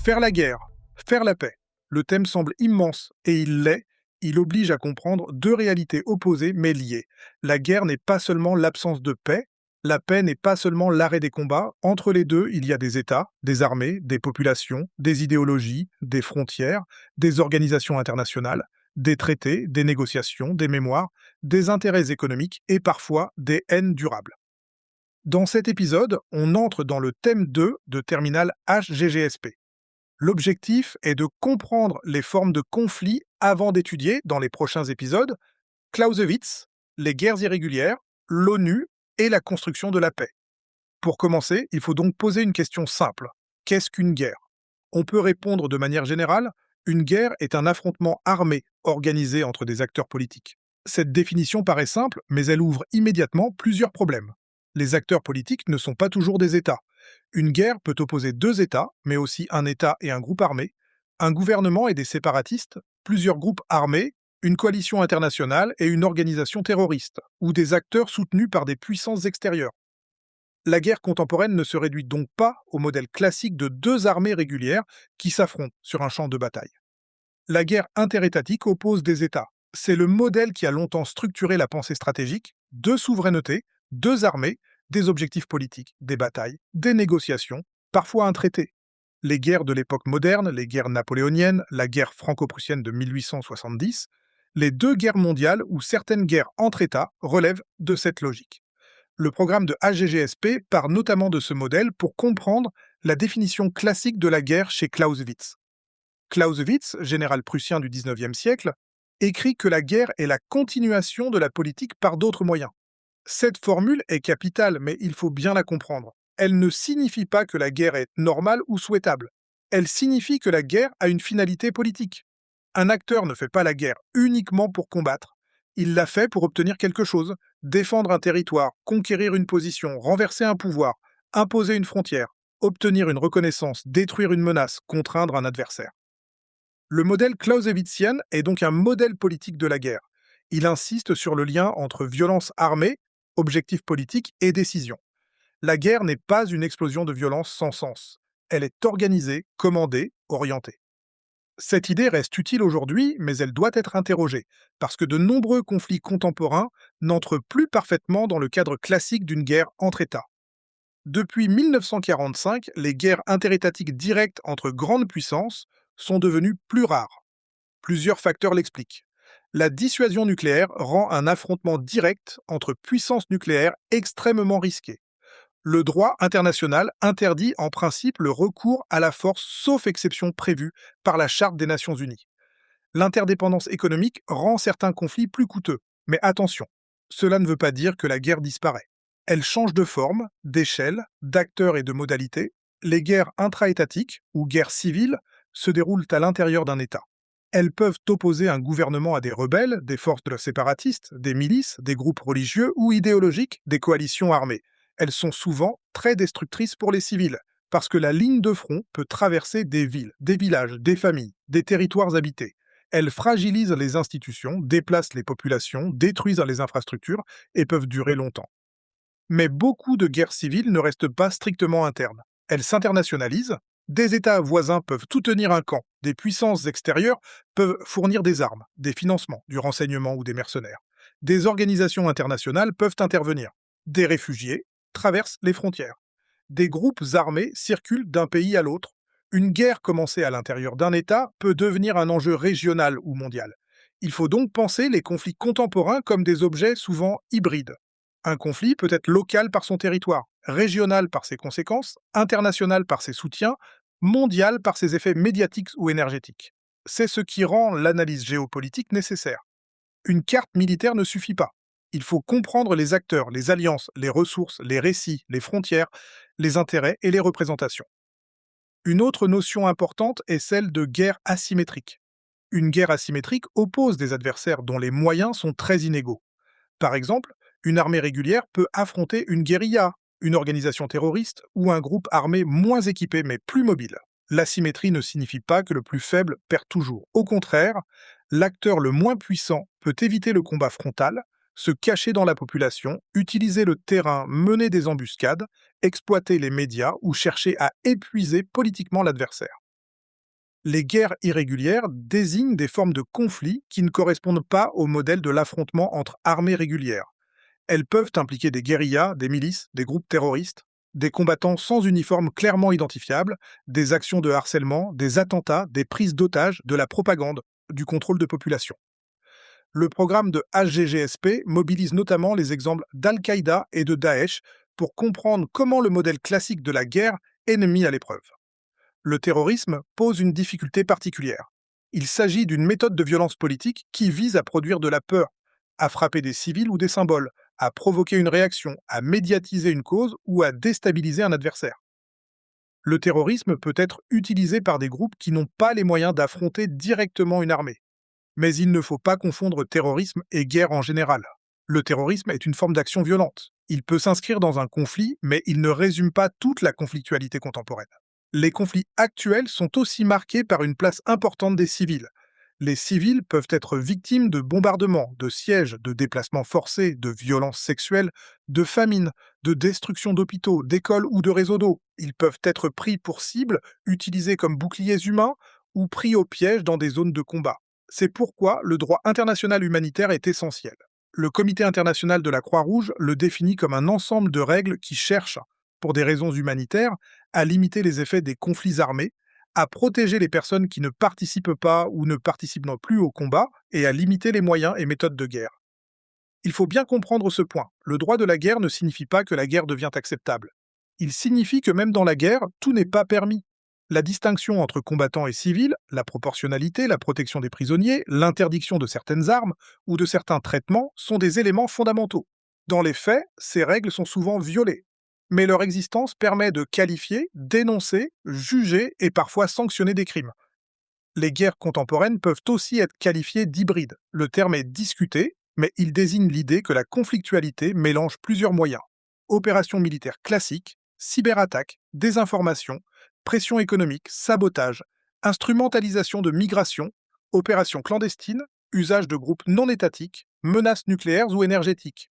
Faire la guerre, faire la paix. Le thème semble immense, et il l'est. Il oblige à comprendre deux réalités opposées mais liées. La guerre n'est pas seulement l'absence de paix, la paix n'est pas seulement l'arrêt des combats. Entre les deux, il y a des États, des armées, des populations, des idéologies, des frontières, des organisations internationales, des traités, des négociations, des mémoires, des intérêts économiques et parfois des haines durables. Dans cet épisode, on entre dans le thème 2 de Terminal HGGSP. L'objectif est de comprendre les formes de conflits avant d'étudier, dans les prochains épisodes, Clausewitz, les guerres irrégulières, l'ONU et la construction de la paix. Pour commencer, il faut donc poser une question simple. Qu'est-ce qu'une guerre? On peut répondre de manière générale, une guerre est un affrontement armé organisé entre des acteurs politiques. Cette définition paraît simple, mais elle ouvre immédiatement plusieurs problèmes. Les acteurs politiques ne sont pas toujours des États. Une guerre peut opposer deux États, mais aussi un État et un groupe armé, un gouvernement et des séparatistes, plusieurs groupes armés, une coalition internationale et une organisation terroriste, ou des acteurs soutenus par des puissances extérieures. La guerre contemporaine ne se réduit donc pas au modèle classique de deux armées régulières qui s'affrontent sur un champ de bataille. La guerre interétatique oppose des États. C'est le modèle qui a longtemps structuré la pensée stratégique: deux souverainetés, deux armées, des objectifs politiques, des batailles, des négociations, parfois un traité. Les guerres de l'époque moderne, les guerres napoléoniennes, la guerre franco-prussienne de 1870, les deux guerres mondiales ou certaines guerres entre États relèvent de cette logique. Le programme de HGGSP part notamment de ce modèle pour comprendre la définition classique de la guerre chez Clausewitz. Clausewitz, général prussien du XIXe siècle, écrit que la guerre est la continuation de la politique par d'autres moyens. Cette formule est capitale, mais il faut bien la comprendre. Elle ne signifie pas que la guerre est normale ou souhaitable. Elle signifie que la guerre a une finalité politique. Un acteur ne fait pas la guerre uniquement pour combattre. Il la fait pour obtenir quelque chose, défendre un territoire, conquérir une position, renverser un pouvoir, imposer une frontière, obtenir une reconnaissance, détruire une menace, contraindre un adversaire. Le modèle clausewitzien est donc un modèle politique de la guerre. Il insiste sur le lien entre violence armée, objectif politique et décision. La guerre n'est pas une explosion de violence sans sens. Elle est organisée, commandée, orientée. Cette idée reste utile aujourd'hui, mais elle doit être interrogée, parce que de nombreux conflits contemporains n'entrent plus parfaitement dans le cadre classique d'une guerre entre États. Depuis 1945, les guerres interétatiques directes entre grandes puissances sont devenues plus rares. Plusieurs facteurs l'expliquent. La dissuasion nucléaire rend un affrontement direct entre puissances nucléaires extrêmement risqué. Le droit international interdit en principe le recours à la force sauf exception prévue par la Charte des Nations Unies. L'interdépendance économique rend certains conflits plus coûteux. Mais attention, cela ne veut pas dire que la guerre disparaît. Elle change de forme, d'échelle, d'acteurs et de modalités. Les guerres intra-étatiques, ou guerres civiles, se déroulent à l'intérieur d'un État. Elles peuvent opposer un gouvernement à des rebelles, des forces de la séparatiste, des milices, des groupes religieux ou idéologiques, des coalitions armées. Elles sont souvent très destructrices pour les civils, parce que la ligne de front peut traverser des villes, des villages, des familles, des territoires habités. Elles fragilisent les institutions, déplacent les populations, détruisent les infrastructures et peuvent durer longtemps. Mais beaucoup de guerres civiles ne restent pas strictement internes. Elles s'internationalisent. Des États voisins peuvent soutenir un camp, des puissances extérieures peuvent fournir des armes, des financements, du renseignement ou des mercenaires. Des organisations internationales peuvent intervenir. Des réfugiés traversent les frontières. Des groupes armés circulent d'un pays à l'autre. Une guerre commencée à l'intérieur d'un État peut devenir un enjeu régional ou mondial. Il faut donc penser les conflits contemporains comme des objets souvent hybrides. Un conflit peut être local par son territoire, régional par ses conséquences, international par ses soutiens, mondial par ses effets médiatiques ou énergétiques. C'est ce qui rend l'analyse géopolitique nécessaire. Une carte militaire ne suffit pas. Il faut comprendre les acteurs, les alliances, les ressources, les récits, les frontières, les intérêts et les représentations. Une autre notion importante est celle de guerre asymétrique. Une guerre asymétrique oppose des adversaires dont les moyens sont très inégaux. Par exemple, une armée régulière peut affronter une guérilla, une organisation terroriste ou un groupe armé moins équipé mais plus mobile. L'asymétrie ne signifie pas que le plus faible perd toujours. Au contraire, l'acteur le moins puissant peut éviter le combat frontal, se cacher dans la population, utiliser le terrain, mener des embuscades, exploiter les médias ou chercher à épuiser politiquement l'adversaire. Les guerres irrégulières désignent des formes de conflits qui ne correspondent pas au modèle de l'affrontement entre armées régulières. Elles peuvent impliquer des guérillas, des milices, des groupes terroristes, des combattants sans uniforme clairement identifiable, des actions de harcèlement, des attentats, des prises d'otages, de la propagande, du contrôle de population. Le programme de HGGSP mobilise notamment les exemples d'Al-Qaïda et de Daesh pour comprendre comment le modèle classique de la guerre est mis à l'épreuve. Le terrorisme pose une difficulté particulière. Il s'agit d'une méthode de violence politique qui vise à produire de la peur, à frapper des civils ou des symboles, à provoquer une réaction, à médiatiser une cause ou à déstabiliser un adversaire. Le terrorisme peut être utilisé par des groupes qui n'ont pas les moyens d'affronter directement une armée. Mais il ne faut pas confondre terrorisme et guerre en général. Le terrorisme est une forme d'action violente. Il peut s'inscrire dans un conflit, mais il ne résume pas toute la conflictualité contemporaine. Les conflits actuels sont aussi marqués par une place importante des civils. Les civils peuvent être victimes de bombardements, de sièges, de déplacements forcés, de violences sexuelles, de famines, de destruction d'hôpitaux, d'écoles ou de réseaux d'eau. Ils peuvent être pris pour cible, utilisés comme boucliers humains ou pris au piège dans des zones de combat. C'est pourquoi le droit international humanitaire est essentiel. Le Comité international de la Croix-Rouge le définit comme un ensemble de règles qui cherchent, pour des raisons humanitaires, à limiter les effets des conflits armés, à protéger les personnes qui ne participent pas ou ne participent non plus au combat et à limiter les moyens et méthodes de guerre. Il faut bien comprendre ce point. Le droit de la guerre ne signifie pas que la guerre devient acceptable. Il signifie que même dans la guerre, tout n'est pas permis. La distinction entre combattants et civils, la proportionnalité, la protection des prisonniers, l'interdiction de certaines armes ou de certains traitements sont des éléments fondamentaux. Dans les faits, ces règles sont souvent violées, mais leur existence permet de qualifier, dénoncer, juger et parfois sanctionner des crimes. Les guerres contemporaines peuvent aussi être qualifiées d'hybrides. Le terme est discuté, mais il désigne l'idée que la conflictualité mélange plusieurs moyens. Opérations militaires classiques, cyberattaques, désinformation, pression économique, sabotage, instrumentalisation de migration, opérations clandestines, usage de groupes non étatiques, menaces nucléaires ou énergétiques.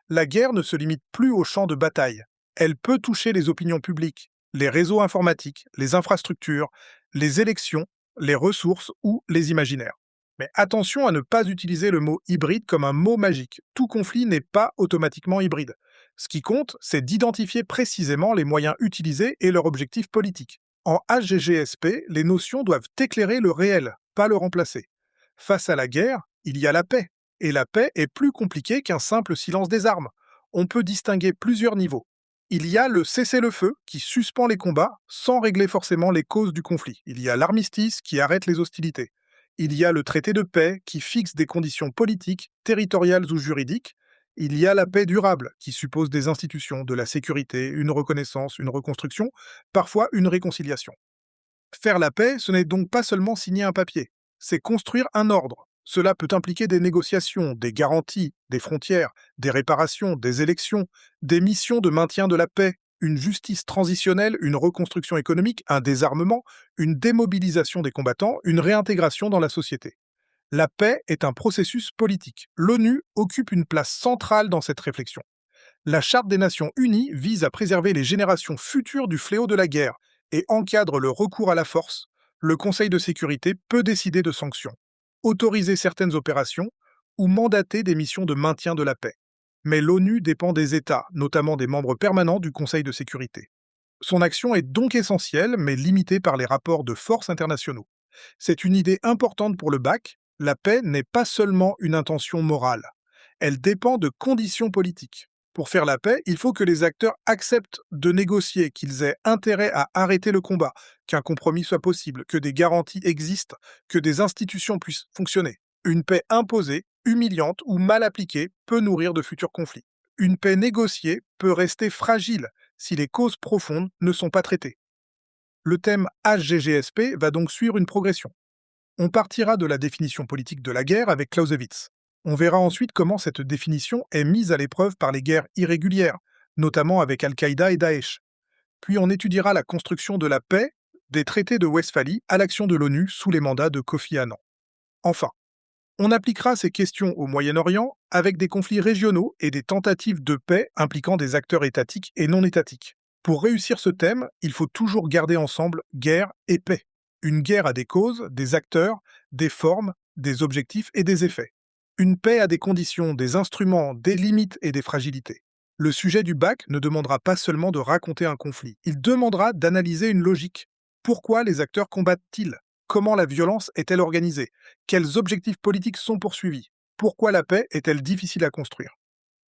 La guerre ne se limite plus au champ de bataille. Elle peut toucher les opinions publiques, les réseaux informatiques, les infrastructures, les élections, les ressources ou les imaginaires. Mais attention à ne pas utiliser le mot hybride comme un mot magique. Tout conflit n'est pas automatiquement hybride. Ce qui compte, c'est d'identifier précisément les moyens utilisés et leur objectif politique. En HGGSP, les notions doivent éclairer le réel, pas le remplacer. Face à la guerre, il y a la paix. Et la paix est plus compliquée qu'un simple silence des armes. On peut distinguer plusieurs niveaux. Il y a le cessez-le-feu qui suspend les combats sans régler forcément les causes du conflit. Il y a l'armistice qui arrête les hostilités. Il y a le traité de paix qui fixe des conditions politiques, territoriales ou juridiques. Il y a la paix durable qui suppose des institutions, de la sécurité, une reconnaissance, une reconstruction, parfois une réconciliation. Faire la paix, ce n'est donc pas seulement signer un papier, c'est construire un ordre. Cela peut impliquer des négociations, des garanties, des frontières, des réparations, des élections, des missions de maintien de la paix, une justice transitionnelle, une reconstruction économique, un désarmement, une démobilisation des combattants, une réintégration dans la société. La paix est un processus politique. L'ONU occupe une place centrale dans cette réflexion. La Charte des Nations Unies vise à préserver les générations futures du fléau de la guerre et encadre le recours à la force. Le Conseil de sécurité peut décider de sanctions, autoriser certaines opérations ou mandater des missions de maintien de la paix. Mais l'ONU dépend des États, notamment des membres permanents du Conseil de sécurité. Son action est donc essentielle, mais limitée par les rapports de force internationaux. C'est une idée importante pour le BAC, la paix n'est pas seulement une intention morale. Elle dépend de conditions politiques. Pour faire la paix, il faut que les acteurs acceptent de négocier, qu'ils aient intérêt à arrêter le combat, qu'un compromis soit possible, que des garanties existent, que des institutions puissent fonctionner. Une paix imposée, humiliante ou mal appliquée peut nourrir de futurs conflits. Une paix négociée peut rester fragile si les causes profondes ne sont pas traitées. Le thème HGGSP va donc suivre une progression. On partira de la définition politique de la guerre avec Clausewitz. On verra ensuite comment cette définition est mise à l'épreuve par les guerres irrégulières, notamment avec Al-Qaïda et Daesh. Puis on étudiera la construction de la paix des traités de Westphalie à l'action de l'ONU sous les mandats de Kofi Annan. Enfin, on appliquera ces questions au Moyen-Orient avec des conflits régionaux et des tentatives de paix impliquant des acteurs étatiques et non étatiques. Pour réussir ce thème, il faut toujours garder ensemble guerre et paix. Une guerre a des causes, des acteurs, des formes, des objectifs et des effets. Une paix a des conditions, des instruments, des limites et des fragilités. Le sujet du bac ne demandera pas seulement de raconter un conflit, il demandera d'analyser une logique. Pourquoi les acteurs combattent-ils? Comment la violence est-elle organisée? Quels objectifs politiques sont poursuivis? Pourquoi la paix est-elle difficile à construire?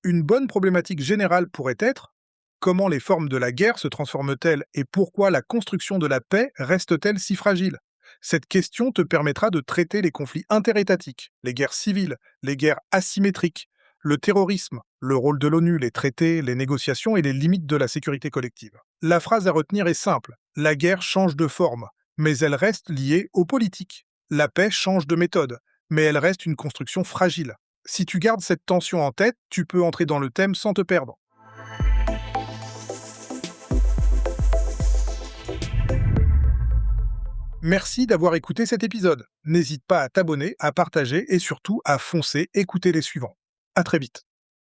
Une bonne problématique générale pourrait être: comment les formes de la guerre se transforment-elles et pourquoi la construction de la paix reste-t-elle si fragile? Cette question te permettra de traiter les conflits interétatiques, les guerres civiles, les guerres asymétriques, le terrorisme, le rôle de l'ONU, les traités, les négociations et les limites de la sécurité collective. La phrase à retenir est simple: la guerre change de forme, mais elle reste liée aux politiques. La paix change de méthode, mais elle reste une construction fragile. Si tu gardes cette tension en tête, tu peux entrer dans le thème sans te perdre. Merci d'avoir écouté cet épisode. N'hésite pas à t'abonner, à partager et surtout à foncer écouter les suivants. À très vite.